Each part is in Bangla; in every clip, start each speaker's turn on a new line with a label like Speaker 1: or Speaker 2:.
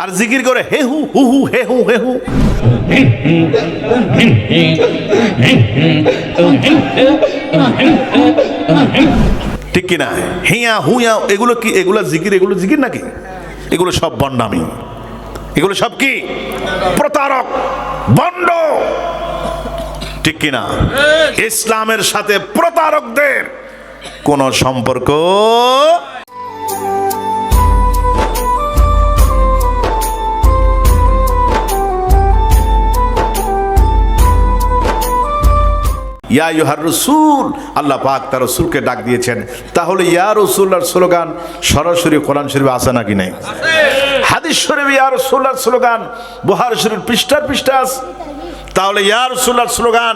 Speaker 1: আর জিকির করে হে হু হু হু হে হু হে হু। ঠিক কিনা? হিয়া হুয়া এগুলো কি? এগুলো জিকির? এগুলো জিকির নাকি? এগুলো সব বন্ডামি, এগুলো সব কি? প্রতারক, বন্ড। ঠিক কিনা? ইসলামের সাথে প্রতারকদের কোন সম্পর্ক। ইয়া আইয়ুহার রাসূল, আল্লাহ পাক তার রাসূলকে ডাক দিয়েছেন। তাহলে ইয়া রাসূলুল্লাহর স্লোগান সরাসরি কোরআন শরীফে আছে নাকি নাই? হাদিস শরীফে ইয়া রাসূলুল্লাহর স্লোগান বুখারী শরীফ পৃষ্ঠার পৃষ্ঠা আছে। তাহলে ইয়া রাসূলুল্লাহর স্লোগান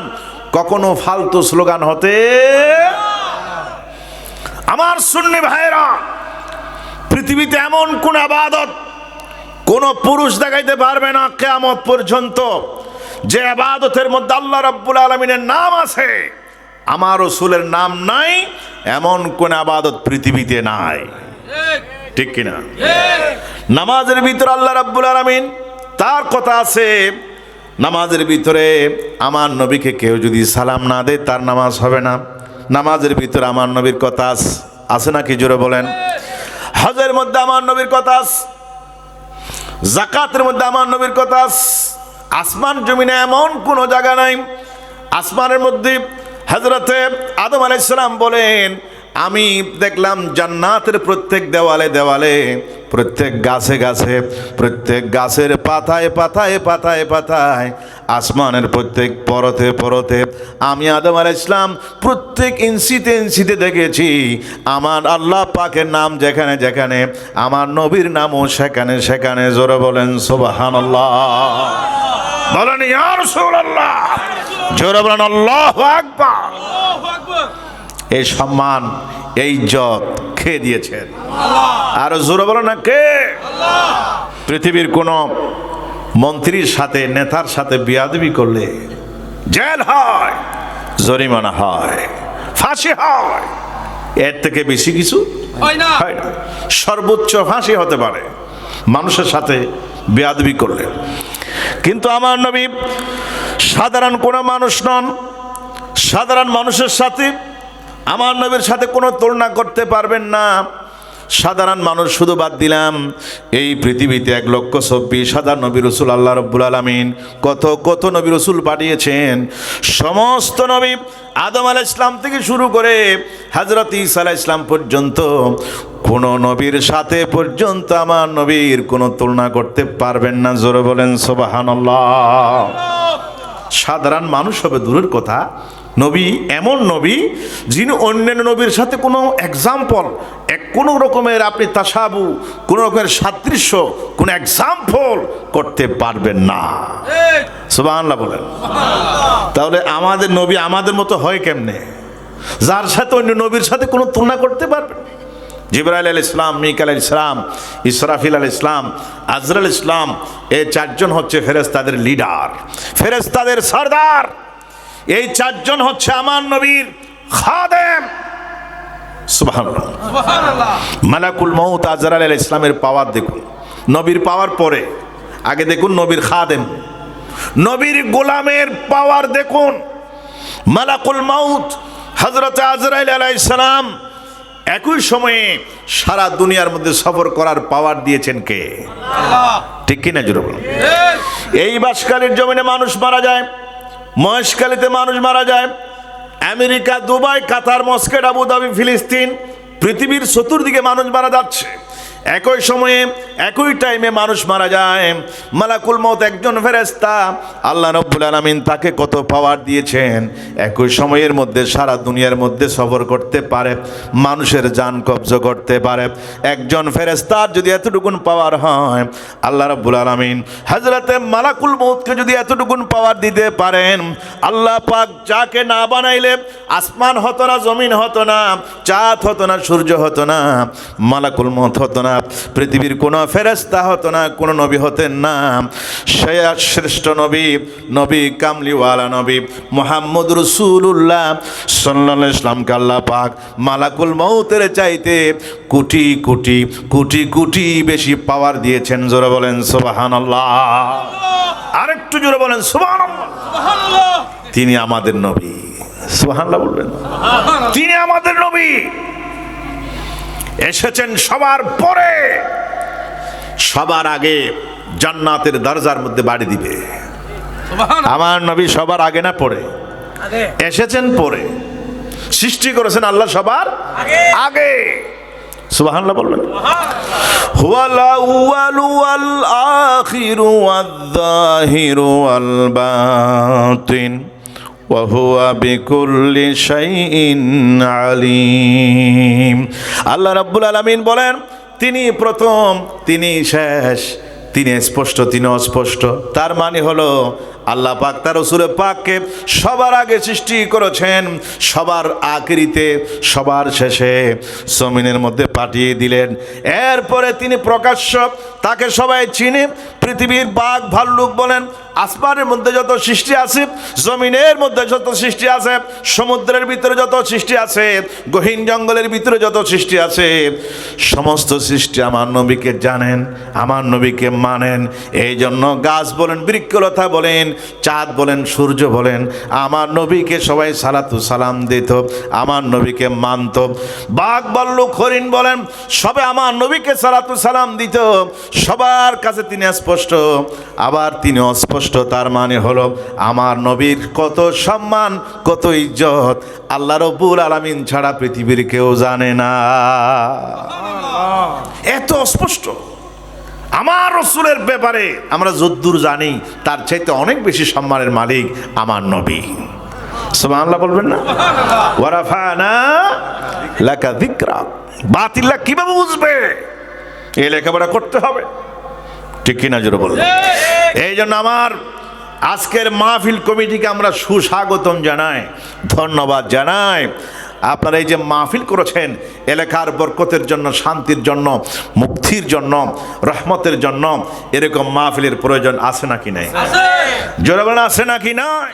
Speaker 1: কখনো ফালতু স্লোগান হতে। আমার সুন্নি ভাইরা, পৃথিবীতে এমন কোন ইবাদত কোন পুরুষ দেখাইতে পারবে না কিয়ামত পর্যন্ত যে ইবাদতের মধ্যে আল্লাহ রাব্বুল আলামিনের নাম আছে, আমার রাসূলের নাম নাই, এমন কোন ইবাদত পৃথিবীতে নাই। ঠিক কিনা? নামাজের ভিতরে আল্লাহ রাব্বুল আলামিন তার কথা আছে, নামাজের ভিতরে আমার নবীকে কেউ যদি সালাম না দেয় তার নামাজ হবে না। নামাজের ভিতরে আমার নবীর কথা আছে নাকি? জোরে বলেন। হজের মধ্যে আমার নবীর কথা আছে, যাকাতের মধ্যে আমার নবীর কথা আছে। আসমান জমিনে এমন কোনো জায়গা নাই। আসমানের মধ্যে হযরতে আদম আলাইহিস সালাম বলেন, আমি দেখলাম জান্নাতের প্রত্যেক দেওয়ালে দেওয়ালে, প্রত্যেক গাছে গাছে, প্রত্যেক গাছের পাতায় পাতায় পাতায় পাতায়, আসমানের প্রত্যেক পরতে পরতে আমি আদম আলাইহিস সালাম প্রত্যেক ইঞ্চিতে ইঞ্চিতে দেখেছি আমার আল্লাহ পাকের নাম যেখানে যেখানে, আমার নবীর নামও সেখানে সেখানে। জোরে বলেন সুবহানাল্লাহ। বলেন ইয়া রাসূলুল্লাহ। জোরে বলেন আল্লাহু আকবার। এই সম্মান, এই ইজ্জত কে দিয়েছেন? আর জোরে বলেন না কে? পৃথিবীর কোন মন্ত্রীর সাথে, নেতার সাথে বেয়াদবি করলে জেল হয়, জরিমানা হয়, ফাঁসি হয়। এর থেকে বেশি কিছু হয় না। সর্বোচ্চ ফাঁসি হতে পারে মানুষের সাথে বেয়াদবি করলে। কিন্তু আমার নবী সাধারণ কোনো মানুষ নন। সাধারণ মানুষের সাথে আমার নবীর সাথে কোনো তুলনা করতে পারবেন না। সাধারণ মানুষ শুধু বাদ দিলাম, এই পৃথিবীতে 1,24,000 নবী রাসূল আল্লাহ রাব্বুল আলামিন কত কত নবী রাসূল পাঠিয়েছেন। সমস্ত নবী আদম আলাইহিস সালাম থেকে শুরু করে হযরত ঈসা আলাইহিস সালাম পর্যন্ত কোন নবীর সাথে পর্যন্ত আমার নবীর কোনো তুলনা করতে পারবেন না। জোরে বলেন সুবহানাল্লাহ। সাধারণ মানুষ হবে দূরের কথা, নবী এমন নবী যিনি অন্যান্য নবীর সাথে কোনো এক্সাম্পল, কোনো রকমের আপনি তাসাবু, কোনো রকমের সাদৃশ্য, কোনো এক্সাম্পল করতে পারবেন না। সুবহানাল্লাহ বলেন। তাহলে আমাদের নবী আমাদের মতো হয় কেমনে, যার সাথে অন্য নবীর সাথে কোনো তুলনা করতে পারবে? জিবরাইল আলাইহিস সালাম, মিকাইল আলাইহিস সালাম, ইসরাফিল আলাইহিস সালাম, আজরাইল আলাইহিস সালাম, এই চারজন হচ্ছে ফেরেশতাদের লিডার, ফেরেশতাদের সরদার। এই চারজন হচ্ছে আমার নবীর খাদেম। সুবহানাল্লাহ, সুবহানাল্লাহ। মালাকুল মউত আজরাইল আলাইহিস সালামের পাওয়ার দেখুন, নবীর পাওয়ার পরে আগে দেখুন নবীর খাদেম, নবীর গোলামের পাওয়ার দেখুন। মালাকুল মউত হযরত আজরাইল আলাইহিস সালাম একই সময়ে সারা দুনিয়ার মধ্যে সফর করার পাওয়ার দিয়েছেন কে? আল্লাহ। ঠিক কিনা? জোরে বলুন। এই বাসকালীর জমিনে মানুষ মারা যায়, মহেশখালীতে মানুষ মারা যায়, আমেরিকা, দুবাই, কাতার, মস্কো, আবুধাবি, ফিলিস্তিন, পৃথিবীর চতুর্দিকে মানুষ মারা যাচ্ছে। একই সময়ে একই টাইমে মানুষ মারা যায়। মালাকুল মউত একজন ফেরেশতা, আল্লাহ রাব্বুল আলামিন তাকে কত পাওয়ার দিয়েছেন, একই সময়ের মধ্যে সারা দুনিয়ার মধ্যে সফর করতে পারে, মানুষের জান কবজ করতে পারে। একজন ফেরেশতার যদি এতটুকুন পাওয়ার হয়, আল্লাহ রাব্বুল আলামিন হযরতে মালাকুল মউতকে যদি এতটুকুন পাওয়ার দিতে পারেন, আল্লাহ পাক যাকে না বানাইলে আসমান হতো না, জমিন হতো না, চাঁদ হতো না, সূর্য হতো না, মালাকুল মউত হতো না, না, পৃথিবীর কোনো ফেরেশতা হতো না, কোনো নবী হতেন না। সে শ্রেষ্ঠ নবী, নবী কামলিওয়ালা নবী মুহাম্মদ রাসূলুল্লাহ সাল্লাল্লাহু আলাইহি ওয়াসাল্লামকে আল্লাহ পাক মালাকুল মউতের চাইতে কোটি কোটি কোটি কোটি বেশি পাওয়ার দিয়েছেন। জোরে বলেন সুবহানাল্লাহ। আরেকটু জোরে বলেন সুবহানাল্লাহ। তিনি আমাদের নবী। সুবহানাল্লাহ বলবেন। তিনি আমাদের নবী, এসেছেন সবার পরে, সবার আগে জান্নাতের দরজার মধ্যে বাড়ি দিবে। আমার নবী সবার আগে না পরে এসেছেন, পরে সৃষ্টি করেছেন আল্লাহ সবার আগে। সুবহানাল্লাহ বলবেন। হুয়াল আউয়ালু ওয়াল আখিরু ওয়াল যাহিরু ওয়াল বাতিন ওয়া হুয়া বিকুল্লি শাইইন আলিম। আল্লাহ রাব্বুল আলামিন বলেন, তিনি প্রথম, তিনি শেষ, তিনি স্পষ্ট, তিনি অস্পষ্ট। তার মানে হলো আল্লাহ পাক তার রাসূল পাককে সবার আগে সৃষ্টি করেছেন, সবার আখিরিতে, সবার শেষে জমিনের মধ্যে পাঠিয়ে দিলেন। এরপরে তিনি প্রকাশ্য, তাকে সবাই চিনে। পৃথিবীর বাঘ ভাল্লুক বলেন, আসমানের মধ্যে যত সৃষ্টি আছে, জমিনের মধ্যে যত সৃষ্টি আছে, সমুদ্রের ভিতরে যত সৃষ্টি আছে, গহীন জঙ্গলের ভিতরে যত সৃষ্টি আছে, সমস্ত সৃষ্টি আমার নবীকে জানেন, আমার নবীকে মানেন। এই জন্য গাছ বলেন, বৃক্ষলতা বলেন, চাঁদ বলেন, সূর্য বলেন, আমার নবীকে সবাই সালাতু সালাম দিত, আমার নবীকে মানত। বাঘ ভাল্লুক হরিণ বলেন, সবে আমার নবীকে সালাতু সালাম দিত। সবার কাছে তিনি স্পষ্ট, আবার তিনি অস্পষ্ট। তার মানে হলো আমার নবীর কত সম্মান, কত ইজ্জত আল্লাহ রাব্বুল আলামিন ছাড়া পৃথিবীর কেউ জানে না। এত স্পষ্ট আমার রাসূলের ব্যাপারে আমরা যদ্দূর জানি, তার চাইতে অনেক বেশি সম্মানের মালিক আমার নবী। সুবহানাল্লাহ বলবেন না? ওয়া রাফা'না লাকা যিকরা। বাতিল্লা কিভাবে বুঝবে? এই লেখাপড়া করতে হবে, ঠিক কিনা জোরে বলবেন। এই জন্য আমার আজকের মাহফিল কমিটিকে আমরা সুস্বাগতম জানাই, ধন্যবাদ জানাই। আপনারা এই যে মাহফিল করেছেন, এলাকার বরকতের জন্য, শান্তির জন্য, মুক্তির জন্য, রহমতের জন্য, এরকম মাহফিলের প্রয়োজন আছে নাকি নাই? জোরে বলেন, আছে নাকি নাই?